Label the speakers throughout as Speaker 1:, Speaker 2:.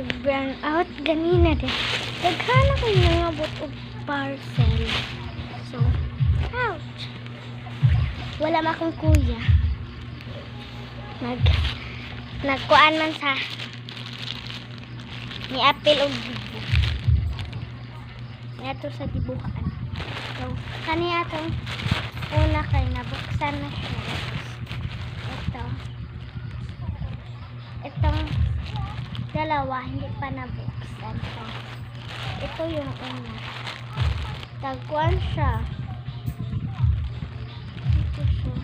Speaker 1: nag-brown out ganina din. Naghanap ko nga bot og parcel. So, ouch. Wala ma akong kuya. Nagkuan man sa ni apil og dibo. Ato sa dibuhan. So, kaniya itong una kay nabuksan na siya. Itong dalawa hindi pa nabuksan. So, ito yung una. Tagkuan siya. Ito siya.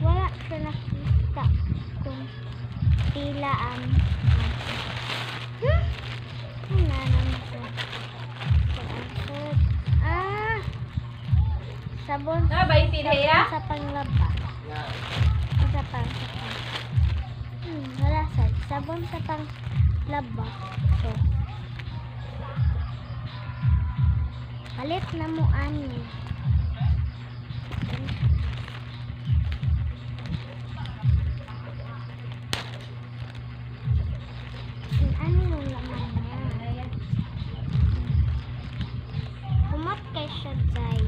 Speaker 1: Wala siya nakita kung pila ang wala naman ito. Sabon. Sabon sa panglaba. Sa pang. Wala sad. Sabon sa panglaba. So, palit na mo ani. Ano yung laman niya? Humot kay siya dyan.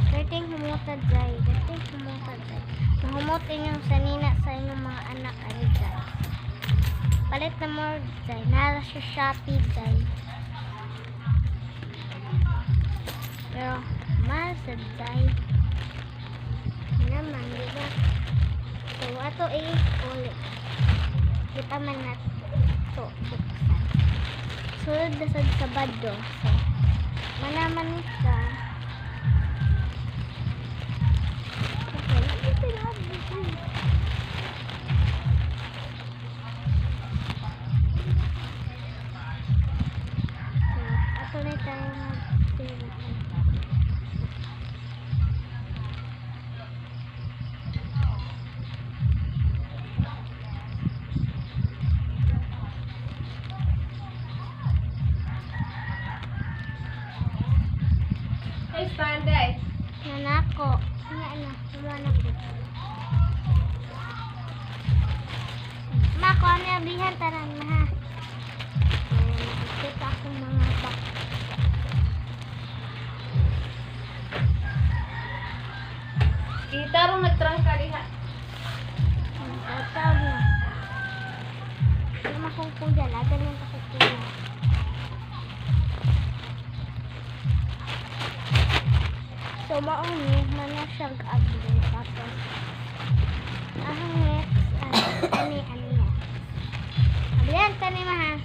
Speaker 1: Dating humutad dyan. Mahumot inyong sanina sa inyong mga anak ay dyan. Palit na mo dyan. Nara siya Shopee dyan. Pero, mahal sa dyan. Naman, diba? So, ato ulit. Kita man na ito buksan. Sulod na sa Sabado. So, manaman ka. Ato na tayo magtira.
Speaker 2: Hey, Spanday.
Speaker 1: Nanako. Kumana ko. Mako, ano yung bihan tanan na ha? Nakikita akong mga bak.
Speaker 2: Kita rong nagtrangka diha.
Speaker 1: Nagkataw mo. Yung akong kuya, lagan yung kakukuya. So, mauni, mana siyang abli. Tapos, ahang next, ani next. Ablihan, tani maha.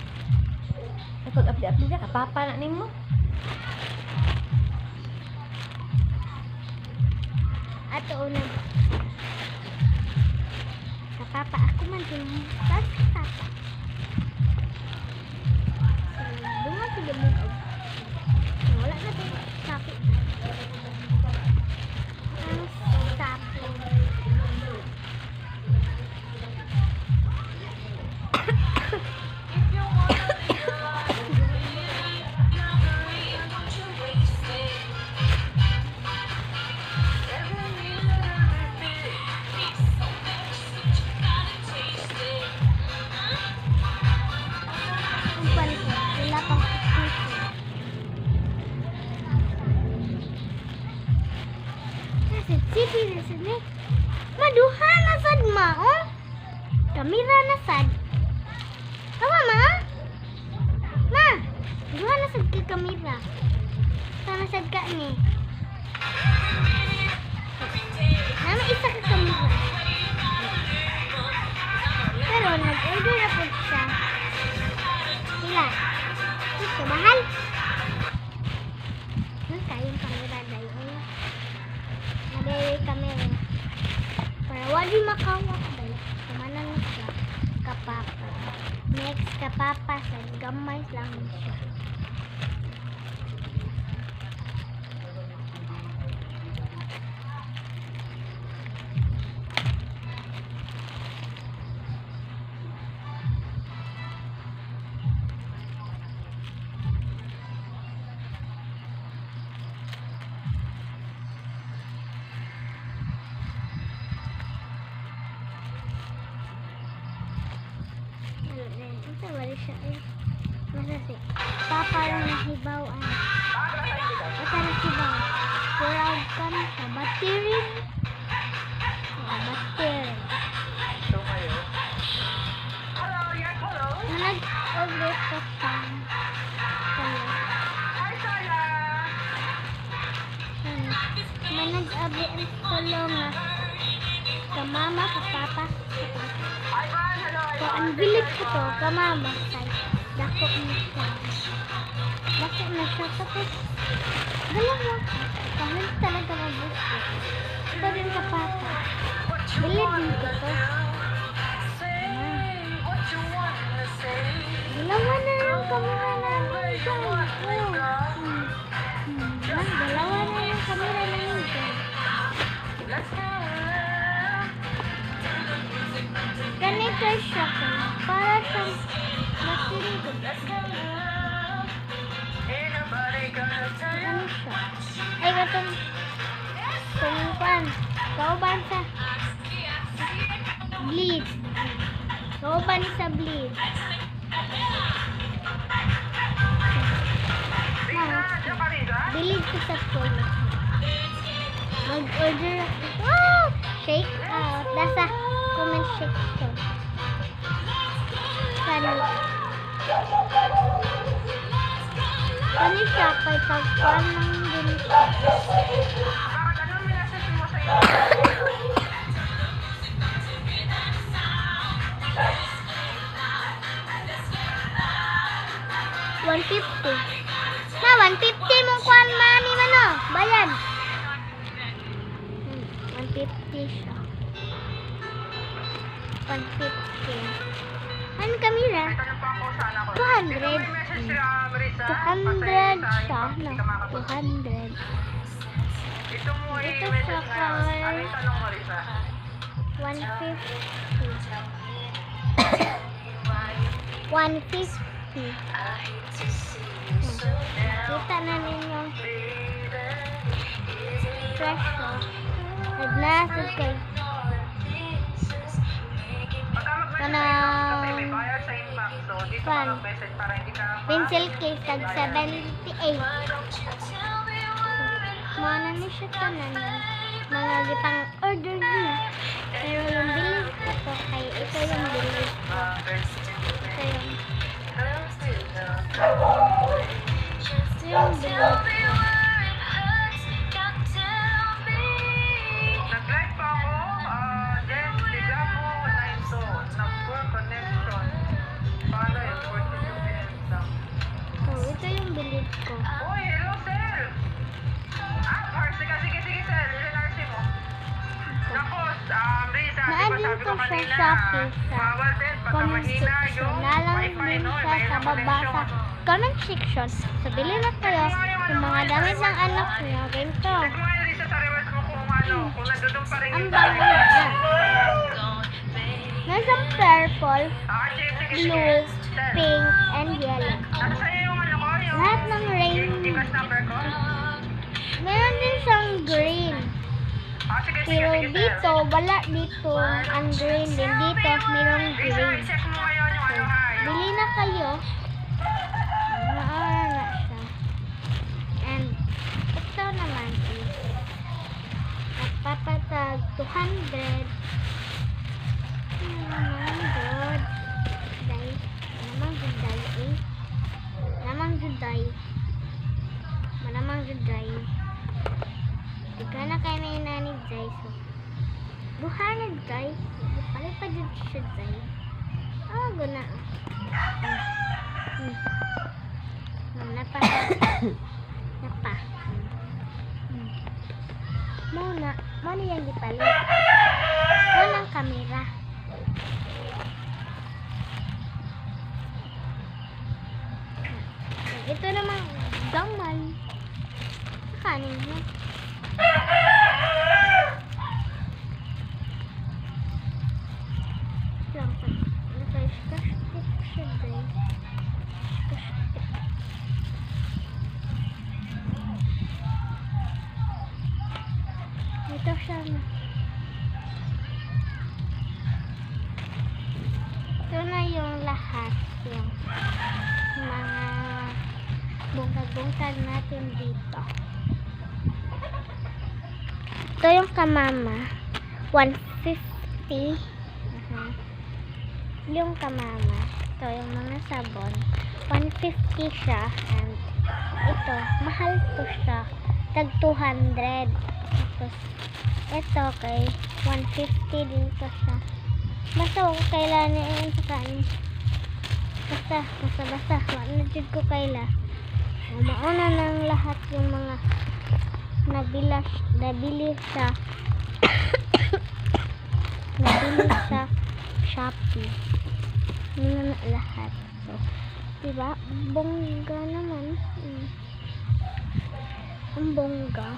Speaker 2: Kapag abdi-abdi na, kapapa na nimo.
Speaker 1: Ato unang. Sa papa, ako man din. Sa papa. Bunga sila mo. Wala na ito. Sapi. Sipin na sad ni. Maduha na sad ma, oh. Kamera na sad. Tawa ma? Ma, duha na sad ka kamera. Sana sad ka ni. Nama isa ka kamera. Pero nag-order na po siya. Sila. Gusto mahal? Kayong kamera dahil. Nagay kamera. Para wali makawak dahil. Kumanan siya. Kapapa. Next kapapa sa gamay lang siya. Ito, wala siya. Nasa si Papa lang nahibaw. Ito nahibaw. Proud ka na sa batirin. Batirin. Nag-obit ka pa. May nag-abi ang solo nga ka mama, ka papa, so ang bilit ko to, ka mama, kay dako na siya. Dako na siya, tapos dalawa, kahit talaga mabusto. Ito rin ka papa. Bilit din ko to. Dalawa na lang kamera namin dyan. Dalawa na lang kamera namin dyan. Ganito siya ko. Para siyang matirigo. Ano siya? Ay, katong kung kauban sa bleed. Kauban sa bleed. Bilid ko sa school. Mag-order ako. Wow! Shake out. Nasa comment section. Kani siya kay tagpuan ng ganito.
Speaker 3: Bakit anong minasas mo sa iyo?
Speaker 1: 150. Na 150 mong kuan mani mano. Bayad. 150 siya. 150. Ano kamera?
Speaker 3: Tanong pa ako sana ko.
Speaker 1: 200.
Speaker 3: May message sila, Marisa.
Speaker 1: 200 siya. No, 200.
Speaker 3: Ito mo ay
Speaker 1: Ito
Speaker 3: message
Speaker 1: sa
Speaker 3: ngayon.
Speaker 1: card.
Speaker 3: Ano yung tanong, Marisa?
Speaker 1: 150. Kita na ninyo. Presyo. Naglasod kay
Speaker 3: Pagka mag-message
Speaker 1: Kanang-
Speaker 3: kayo, may bayad sa inbox. So, dito
Speaker 1: Fan.
Speaker 3: ka mag-message para hindi ka
Speaker 1: pencil case tag 78. Mana ni siya tanan. Mga gipang order niya. Pero yung bilis ko to kay ito yung bilis ko. Ito yung bilis ko.
Speaker 3: Nag-live pa ako, then bigla po nag-poor connection. Paano yun? 42 minutes lang.
Speaker 1: So, ito yung bilis ko.
Speaker 3: Uy, hello, sir! Sige, sir. Ilan RC mo? Tapos, Risa, di ba
Speaker 1: Na-add
Speaker 3: sabi
Speaker 1: ko
Speaker 3: ko
Speaker 1: sa
Speaker 3: kanina,
Speaker 1: Shopee sa
Speaker 3: bawal din pagka
Speaker 1: comment
Speaker 3: mahina
Speaker 1: section.
Speaker 3: yung
Speaker 1: Nalang
Speaker 3: wifi,
Speaker 1: din
Speaker 3: no?
Speaker 1: siya
Speaker 3: Mahina
Speaker 1: sa baba sa
Speaker 3: connection.
Speaker 1: comment section. So, bili na kayo yung mga damit ng anak niyo. Ganito.
Speaker 3: Check mo ngayon, Risa, sa rewards mo kung ano, kung nandun pa rin
Speaker 1: Ang
Speaker 3: yung
Speaker 1: bago na. Nasa purple,
Speaker 3: Sige.
Speaker 1: blue,
Speaker 3: Sir,
Speaker 1: pink, and yellow.
Speaker 3: nasa sa'yo yung ano ko, yung
Speaker 1: Lahat ng rainbow.
Speaker 3: Gcash number ko.
Speaker 1: Meron din siyang green.
Speaker 3: Sige,
Speaker 1: Pero
Speaker 3: sir.
Speaker 1: dito, wala dito ang green din. Dito, merong
Speaker 3: Risa,
Speaker 1: green.
Speaker 3: check mo ngayon yung ano, ha? Yung
Speaker 1: Bili na kayo. Naara na siya. And ito naman is nagpapatag 200. Namang good. Day. Namang good day. Namang good day. Manamang good day. Ika na kayo na inanid day. So, buhanid day. Palit pa dyan siya day. Oh, guna. Napa. Napa. Muna. Muna yung gipalit. Walang kamera. Ito naman gamal. Kanin mo. Lang pa. Naka-stick siya guys. Stick. Ito siya na. Ito na yung lahat. So, Bungkag-bungkag natin dito. Ito yung kamama. 150. Yung kamama. Ito yung mga sabon. 150 siya. And ito, mahal to siya. Tag 200. Tapos, ito kay 150 din to siya. Basta ako kailan yun sa kanin. Basta. Wala dyan ko kaila. Mauna ng lahat yung mga nabili sa Shopee. Yun na lahat. So, diba? Bongga naman. Ang bongga.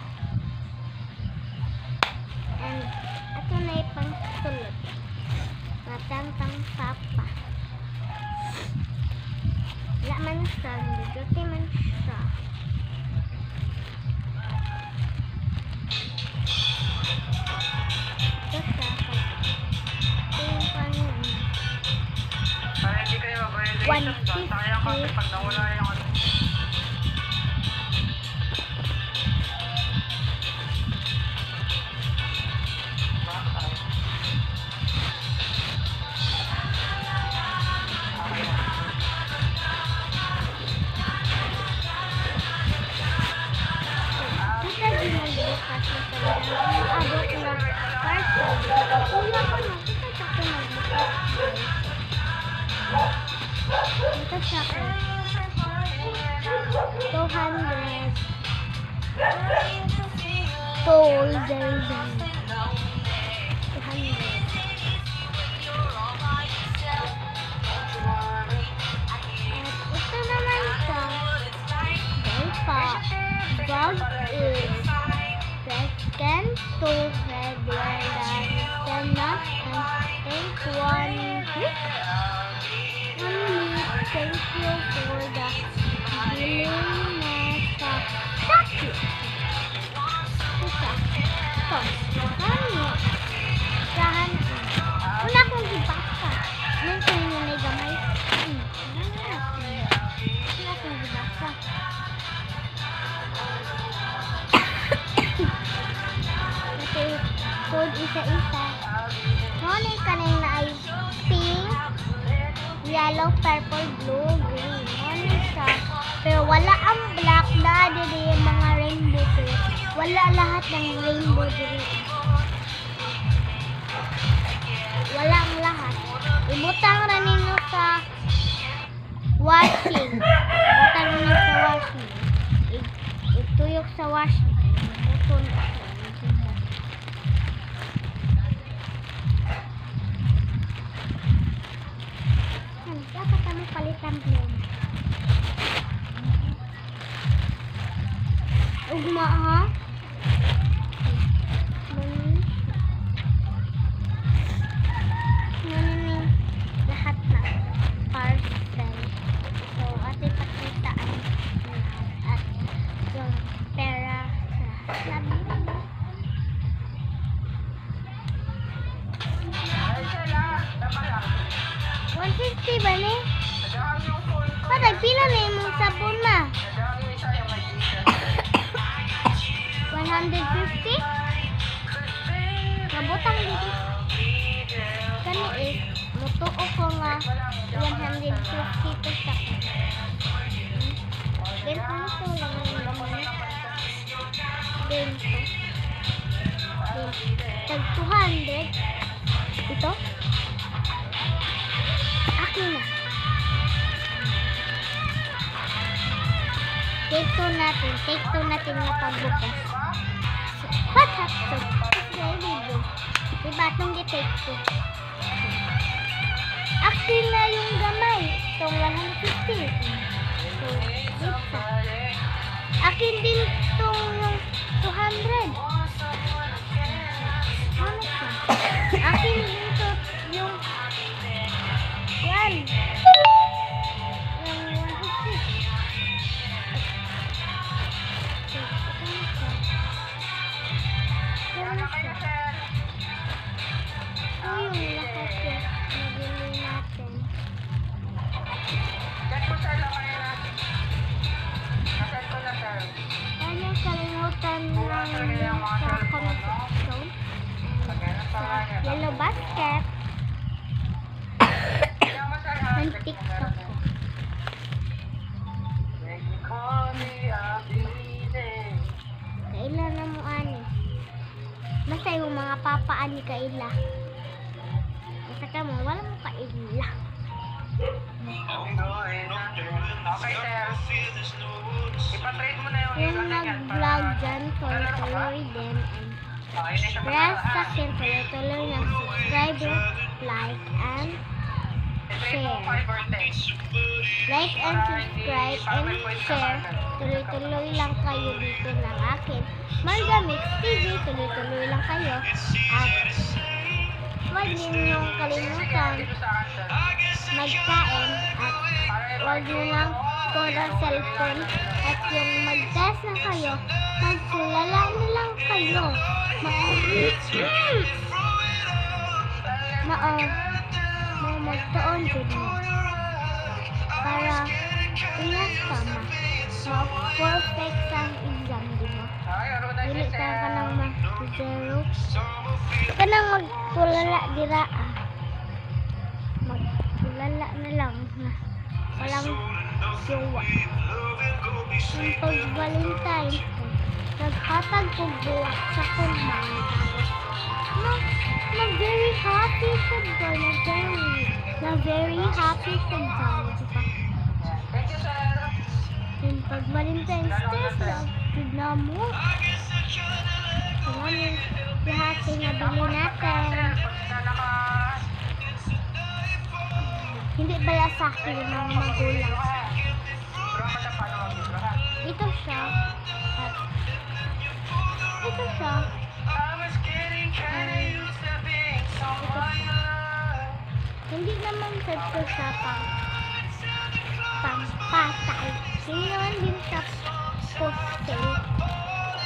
Speaker 1: And, ito na yung pang-sulot. Matantang papa. Wala man siya. Duty man siya. Ito siya. Ito yung pang-
Speaker 3: Para hindi kayo ma-violation, sayang kasi pag nawala yung ano.
Speaker 1: Kita din magbukas na talaga. Abot na parcel. Kuya ko na. Kita ko magbukas. Ito siya ko. 200. Folder din. 200. At ito naman siya. Bag is second to regular enough and take one week. Thank you for the willingness to Shopee. Ito. Sahan. Wala akong gibasa. Nung kanina may gamay. Wala akong gibasa. Kasi code isa-isa. Ngunit kanina na ay pink, yellow, purple, blue, green. Ngunit siya. Pero wala ang black na dito yung mga rainbow dito. Wala lahat ng rainbow dito. Wala ang lahat. Ibutang rin ninyo sa washing. Ibutang ninyo sa washing. Ituyok sa washing. Ibutang na siya. Dapat kami palitan blue. Ugma ha? Ngunit lahat na parcel. So, ate pakitaan at yung pera sa labi. 150 ba ni? Patay, pila na yung sabon na? 150? Nabutang dito. Kani is, mutuo ko nga 150 to sa. Then, ano ito lang ang laman? Then, ito. Tag 200. Ito. Akin na. Take two natin na pagbukas. What happened? It's very good. Diba itong take two? Akin na yung gamay. Itong 150. So, dito. Akin din itong yung 200. Ano ito? Akin din ito yung yan. Yung 150. Yung lahat yung nabili natin. nakalimutan lang sa comment section. Sa Yellow Basket. Ng TikTok ko. Kaila na mo ani. Basta yung mga papaan ni Kaila. Basta ka mo, wala mo Kaila.
Speaker 3: Okay, sir. Ipatrade mo na yung
Speaker 1: Yung
Speaker 3: ano yan.
Speaker 1: nag-vlog dyan, tuloy-tuloy din. And press second, tuloy-tuloy ng subscriber, like, and share. Like and subscribe and share. Tuloy-tuloy lang kayo dito ng akin. Margamix TV, tuloy-tuloy lang kayo. At huwag ninyong kalimutan magkain at huwag nyo lang puro cellphone. At yung mag-test na kayo, magkulala na lang kayo. Magtaon din mo. Para iyas ka ma-perfect sa exam din mo. Dili ka nang mag-zero. Ka nang magkulala dira. Magkulala na lang na walang jowa. Yung pag-Valentine's ko, naghatag ko buwak sa kumang. Na very happy sa boy, na very happy sa boy.
Speaker 3: Thank you, sir.
Speaker 1: Yung pag-Valentine's Day, tignan mo. Tignan mo lahat yung nabili natin. Hindi bala sa akin yung mga magulang. Ito siya. At ito siya. Hindi naman ito siya pampatay. Hindi naman din siya postel.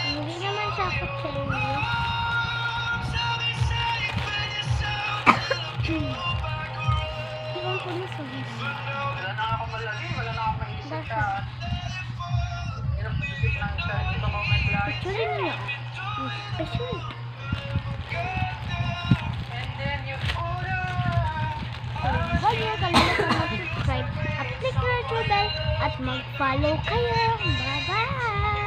Speaker 1: Hindi naman siya kutsilyo. Hindi ko na sabihin.
Speaker 3: Wala na ako malagi. Wala na ako maisip ka. Hirap isip ng isa. Ito ko may fly.
Speaker 1: Picture niyo. Picture.
Speaker 3: And then you order.
Speaker 1: Huwag niyo kalimutan mag-subscribe at click na yung bell at mag-follow kayo. Bye-bye!